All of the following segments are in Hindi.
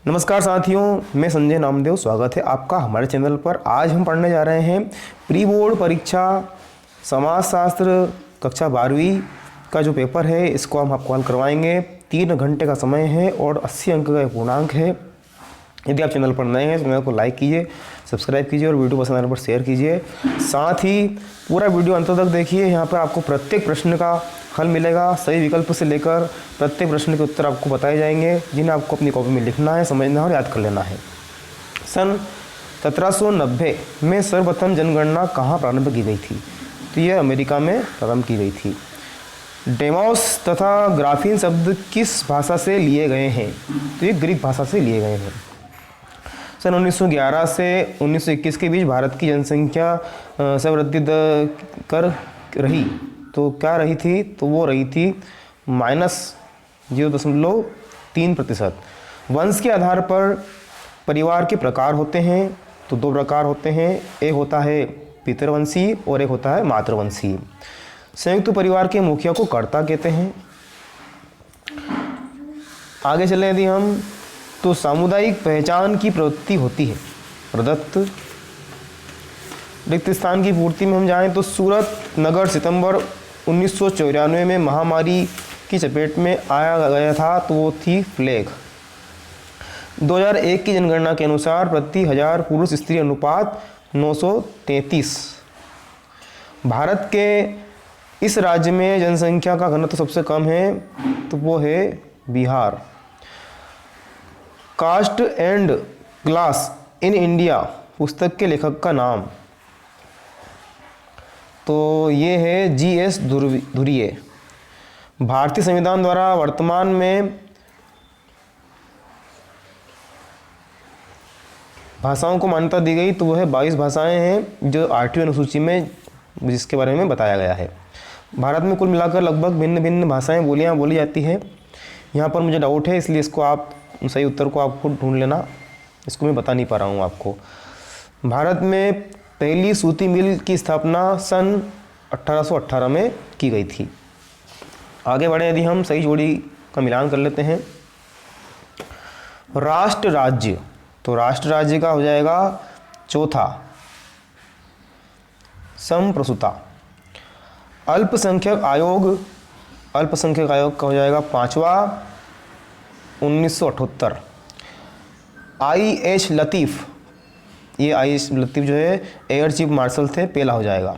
नमस्कार साथियों, मैं संजय नामदेव। स्वागत है आपका हमारे चैनल पर। आज हम पढ़ने जा रहे हैं प्री बोर्ड परीक्षा समाजशास्त्र कक्षा 12वीं का जो पेपर है, इसको हम आपको हल करवाएंगे। 3 घंटे का समय है और 80 अंक का पूर्णांक है। यदि आप चैनल पर नए हैं तो चैनल को लाइक कीजिए, सब्सक्राइब कीजिए और वीडियो पसंद आने पर शेयर कीजिए। साथ ही पूरा वीडियो अंत तक देखिए। यहाँ पर आपको प्रत्येक प्रश्न का हल मिलेगा, सही विकल्प से लेकर प्रत्येक प्रश्न के उत्तर आपको बताए जाएंगे, जिन्हें आपको अपनी कॉपी में लिखना है, समझना है और याद कर लेना है। सन 1790 में सर्वप्रथम जनगणना कहाँ प्रारंभ की गई थी? तो यह अमेरिका में प्रारंभ की गई थी। डेमोस तथा ग्राफीन शब्द किस भाषा से लिए गए हैं? तो ये ग्रीक भाषा से लिए गए हैं। सन 1911 से 1921 के बीच भारत की जनसंख्या वृद्धि कर रही, तो क्या रही थी? तो वो रही थी -0.3%। वंश के आधार पर परिवार के प्रकार होते हैं, तो 2 प्रकार होते हैं। एक होता है पितृवंशी और एक होता है मातृवंशी। संयुक्त परिवार के मुखिया को कर्ता कहते हैं। आगे चले यदि हम, तो सामुदायिक पहचान की प्रवृत्ति होती है प्रदत्त। रिक्त स्थान की पूर्ति में हम जाएं तो सूरत नगर सितंबर 1994 में महामारी की चपेट में आया गया था, तो वो थी प्लेग। 2001 की जनगणना के अनुसार प्रति 1000 पुरुष स्त्री अनुपात 933। भारत के इस राज्य में जनसंख्या का घनत्व सबसे कम है, तो वो है Bihar. Caste and class in India पुस्तक के लेखक का नाम, तो ये है G.S. धुरिये। भारतीय संविधान द्वारा वर्तमान में भाषाओं को मान्यता दी गई, तो वह 22 भाषाएं हैं जो 8वीं अनुसूची में जिसके बारे में बताया गया है। भारत में कुल मिलाकर लगभग भिन्न भिन्न भाषाएं बोलियां बोली जाती है। यहाँ पर मुझे डाउट है, इसलिए इसको आप सही उत्तर को आपको ढूंढ लेना, इसको मैं बता नहीं पा रहा हूँ आपको। भारत में पहली सूती मिल की स्थापना सन 1818 में की गई थी। आगे बढ़े यदि हम, सही जोड़ी का मिलान कर लेते हैं। राष्ट्र राज्य, तो राष्ट्र राज्य का हो जाएगा चौथा संप्रसुता। अल्पसंख्यक आयोग का हो जाएगा 5वां 1978। I.H. लतीफ़, ये I.H. लतीफ़ जो है एयर चीफ मार्शल थे, पहला हो जाएगा।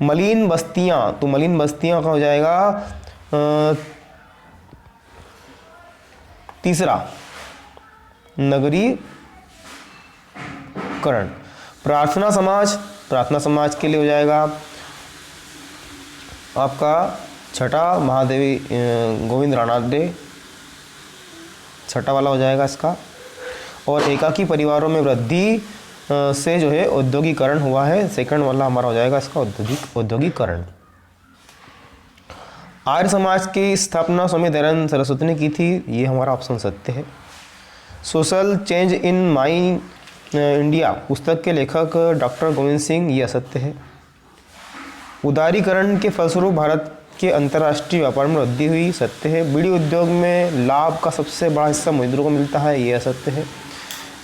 मलिन बस्तियाँ, तो मलिन बस्तियाँ का हो जाएगा तीसरा नगरीकरण। प्रार्थना समाज के लिए हो जाएगा आपका छठा महादेवी गोविंद राणाडे, छठा वाला हो जाएगा इसका। और एकाकी परिवारों में वृद्धि से जो है औद्योगिकरण हुआ है, सेकंड वाला हमारा हो जाएगा इसका औद्योगिकरण। आर्य समाज की स्थापना स्वामी दयानंद सरस्वती ने की थी, ये हमारा ऑप्शन सत्य है। Social change in my India पुस्तक के लेखक डॉक्टर गोविंद सिंह, ये असत्य है। उदारीकरण के फलस्वरूप भारत के अंतर्राष्ट्रीय व्यापार में वृद्धि हुई, सत्य है। बीड़ी उद्योग में लाभ का सबसे बड़ा हिस्सा मजदूरों को मिलता है, ये असत्य है।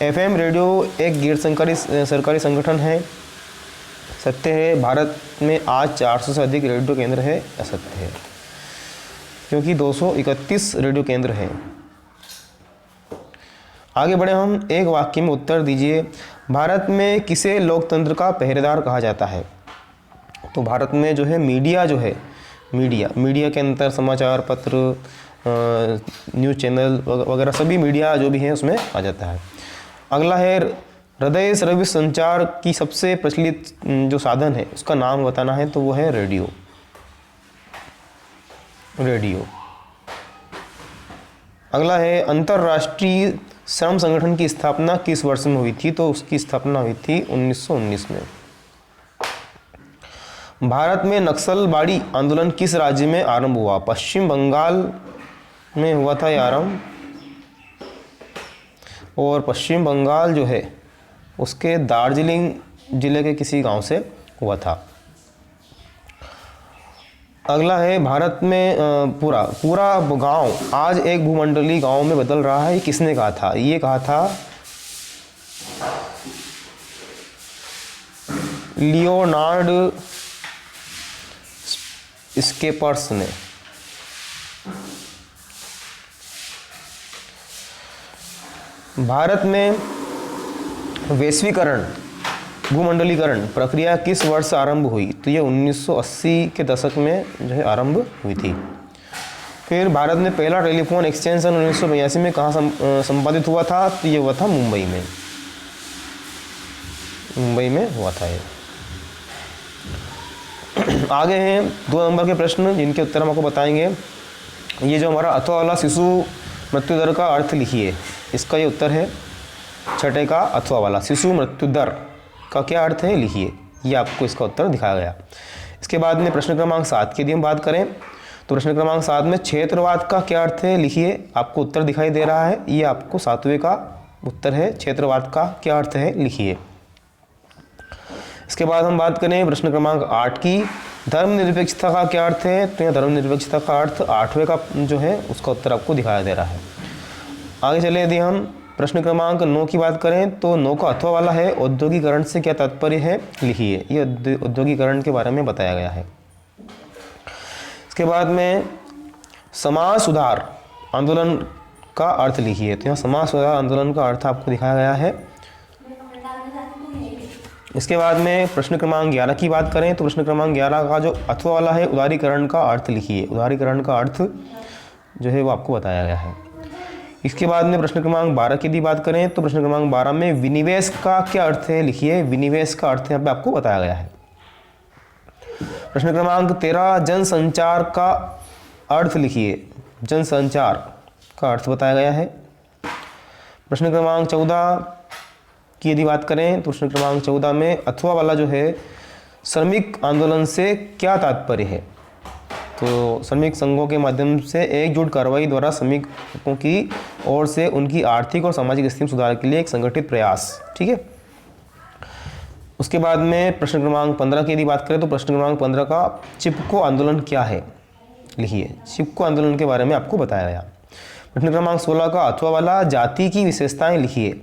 FM रेडियो एक गैर सरकारी संगठन है, सत्य है। भारत में आज 400 से अधिक रेडियो केंद्र है, असत्य है, क्योंकि 231 रेडियो केंद्र हैं। आगे बढ़े हम, एक वाक्य में उत्तर दीजिए। भारत में किसे लोकतंत्र का पहरेदार कहा जाता है? तो भारत में जो है मीडिया मीडिया के अंतर समाचार पत्र, न्यूज़ चैनल वगैरह सभी मीडिया जो भी है उसमें आ जाता है। अगला है हृदय श्रव्य संचार की सबसे प्रचलित जो साधन है उसका नाम बताना है, तो वो है रेडियो। अगला है अंतर्राष्ट्रीय श्रम संगठन की स्थापना किस वर्ष में हुई थी? तो उसकी स्थापना हुई थी 1919 में। भारत में नक्सलवाड़ी आंदोलन किस राज्य में आरंभ हुआ? पश्चिम बंगाल में हुआ था ये आरंभ, और पश्चिम बंगाल जो है उसके दार्जिलिंग जिले के किसी गांव से हुआ था। अगला है भारत में पूरा पूरा गांव आज एक भूमंडलीय गांव में बदल रहा है, ये किसने कहा था? ये कहा था लियोनार्ड स्केपर्स ने। भारत में वैश्वीकरण भूमंडलीकरण प्रक्रिया किस वर्ष आरंभ हुई? तो ये 1980 के दशक में जो है आरंभ हुई थी। फिर भारत में पहला टेलीफोन एक्सचेंज सन 1982 में कहाँ संपादित हुआ था? तो ये हुआ था मुंबई में। मुंबई में हुआ था ये। आगे हैं 2 नंबर के प्रश्न जिनके उत्तर हम आपको बताएंगे। ये जो हमारा अथवा वाला शिशु मृत्यु दर का अर्थ लिखिए, इसका ये उत्तर है छठे का अथवा वाला शिशु मृत्यु दर का क्या अर्थ है लिखिए, ये आपको इसका उत्तर दिखाया गया। इसके बाद में प्रश्न क्रमांक 7 की यदि हम बात करें तो प्रश्न क्रमांक 7 में क्षेत्रवाद का क्या अर्थ है लिखिए, आपको उत्तर दिखाई दे रहा है, ये आपको 7वें का उत्तर है। क्षेत्रवाद का क्या अर्थ है लिखिए। इसके बाद हम बात करें प्रश्न क्रमांक 8 की, धर्मनिरपेक्षता का क्या अर्थ है? तो यहाँ धर्मनिरपेक्षता का अर्थ 8वें का जो है उसका उत्तर आपको दिखाया दे रहा है। आगे चले यदि हम प्रश्न क्रमांक 9 की बात करें तो 9 का अथवा वाला है औद्योगिकरण से क्या तात्पर्य है लिखिए, ये औद्योगिकरण के बारे में बताया गया है। इसके बाद में समाज सुधार आंदोलन का अर्थ लिखिए, तो यहाँ समाज सुधार आंदोलन का अर्थ आपको दिखाया गया है। इसके बाद में प्रश्न क्रमांक 11 की बात करें तो प्रश्न क्रमांक 11 का जो अथवा वाला है उदारीकरण का अर्थ लिखिए, उदारीकरण का अर्थ जो है वो आपको बताया गया है। इसके बाद में प्रश्न क्रमांक 12 की यदि बात करें तो प्रश्न क्रमांक 12 में विनिवेश का क्या अर्थ है लिखिए, विनिवेश का अर्थ यहाँ पे आपको बताया गया है। प्रश्न क्रमांक 13 जनसंचार का अर्थ लिखिए, जनसंचार का अर्थ बताया गया है। प्रश्न क्रमांक 14 की यदि बात करें तो प्रश्न क्रमांक 14 में अथवा वाला जो है श्रमिक आंदोलन से क्या तात्पर्य है? तो श्रमिक संघों के माध्यम से एकजुट कार्रवाई द्वारा श्रमिकों की ओर से उनकी आर्थिक और सामाजिक स्थिति में सुधार के लिए एक संगठित प्रयास, ठीक है। उसके बाद में प्रश्न क्रमांक 15 की यदि बात करें तो प्रश्न क्रमांक 15 का चिपको आंदोलन क्या है लिखिए, चिपको आंदोलन के बारे में आपको बताया गया। प्रश्न क्रमांक 16 का अथवा वाला जाति की विशेषताएं लिखिए,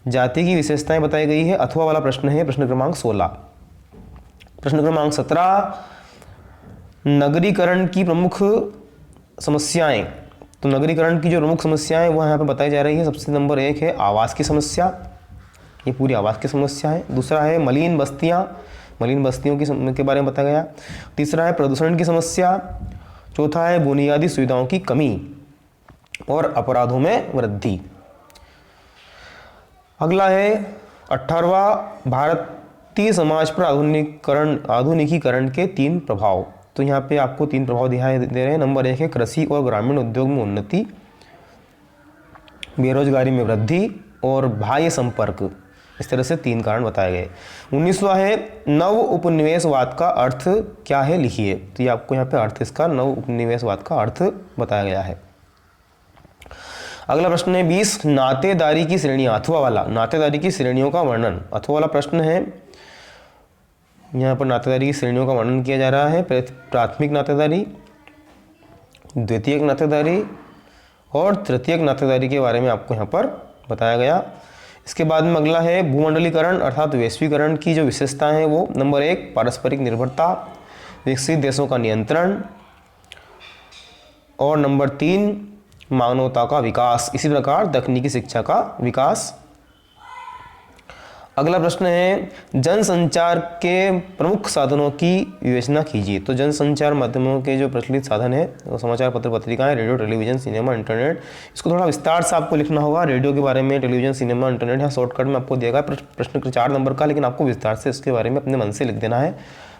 जाति की विशेषताएं बताई गई है, अथवा वाला प्रश्न है प्रश्न क्रमांक 16। प्रश्न क्रमांक 17 नगरीकरण की प्रमुख समस्याएं, तो नगरीकरण की जो प्रमुख समस्याएं वो यहाँ पे बताई जा रही है। सबसे नंबर 1 है आवास की समस्या, ये पूरी आवास की समस्या है। दूसरा है मलिन बस्तियाँ, मलिन बस्तियों के बारे में बताया गया। तीसरा है प्रदूषण की समस्या। चौथा है बुनियादी सुविधाओं की कमी और अपराधों में वृद्धि। अगला है 18वां भारतीय समाज पर आधुनिकीकरण के 3 प्रभाव, तो यहाँ पे आपको 3 प्रभाव दिखाई दे रहे हैं। नंबर 1 है कृषि और ग्रामीण उद्योग में उन्नति, बेरोजगारी में वृद्धि और बाह्य संपर्क, इस तरह से 3 कारण बताए गए। 19वां है नव उपनिवेशवाद का अर्थ क्या है लिखिए, तो ये आपको यहाँ पे अर्थ इसका नव उपनिवेशवाद का अर्थ बताया गया है। अगला प्रश्न है 20 नातेदारी की श्रेणियां, अथवा वाला नातेदारी की श्रेणियों का वर्णन, अथवा वाला प्रश्न है। यहाँ पर नातेदारी की श्रेणियों का वर्णन किया जा रहा है। प्राथमिक नातेदारी, द्वितीयक नातेदारी और तृतीयक नातेदारी के बारे में आपको यहाँ पर बताया गया। इसके बाद में अगला है भूमंडलीकरण अर्थात वैश्वीकरण की जो विशेषताएं हैं वो नंबर 1 पारस्परिक निर्भरता, विकसित देशों का नियंत्रण और नंबर 3 मानवता का विकास, इसी प्रकार तकनीकी शिक्षा का विकास। अगला प्रश्न है जनसंचार के प्रमुख साधनों की विवेचना कीजिए, तो जनसंचार माध्यमों के जो प्रचलित साधन है वो समाचार पत्र पत्रिकाएं, रेडियो, टेलीविजन, सिनेमा, इंटरनेट। इसको थोड़ा विस्तार से आपको लिखना होगा, रेडियो के बारे में, टेलीविजन, सिनेमा, इंटरनेट। यहाँ शॉर्टकट में आपको दिया गया प्रश्न 4 नंबर का, लेकिन आपको विस्तार से इसके बारे में अपने मन से लिख देना है।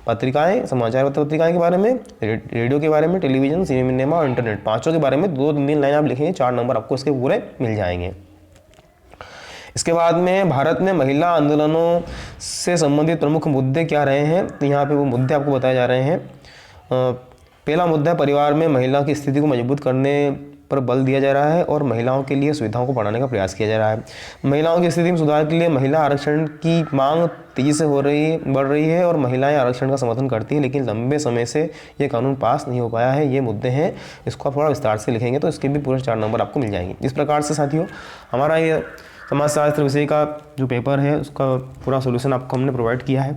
पत्रिकाएं, समाचार पत्र पत्रिकाएं के बारे में, रेडियो के बारे में, टेलीविजन, सिनेमा और इंटरनेट, 5 के बारे में 2-3 लाइन आप लिखेंगे, 4 नंबर आपको इसके पूरे मिल जाएंगे। इसके बाद में भारत में महिला आंदोलनों से संबंधित प्रमुख मुद्दे क्या रहे हैं, तो यहाँ पे वो मुद्दे आपको बताए जा रहे हैं। पहला मुद्दा है परिवार में महिला की स्थिति को मजबूत करने पर बल दिया जा रहा है और महिलाओं के लिए सुविधाओं को बढ़ाने का प्रयास किया जा रहा है। महिलाओं की स्थिति में सुधार के लिए महिला आरक्षण की मांग तेजी से बढ़ रही है और महिलाएं आरक्षण का समर्थन करती हैं, लेकिन लंबे समय से ये कानून पास नहीं हो पाया है। ये मुद्दे हैं, इसको आप थोड़ा विस्तार से लिखेंगे तो इसके भी पूरे 4 नंबर आपको मिल जाएंगे। इस प्रकार से साथियों हमारा ये समाजशास्त्र विषय का जो पेपर है उसका पूरा सोल्यूशन आपको हमने प्रोवाइड किया है।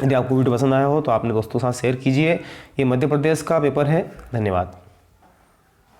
यदि आपको वीडियो पसंद आया हो तो आपने दोस्तों के साथ शेयर कीजिए। ये मध्य प्रदेश का पेपर है। धन्यवाद।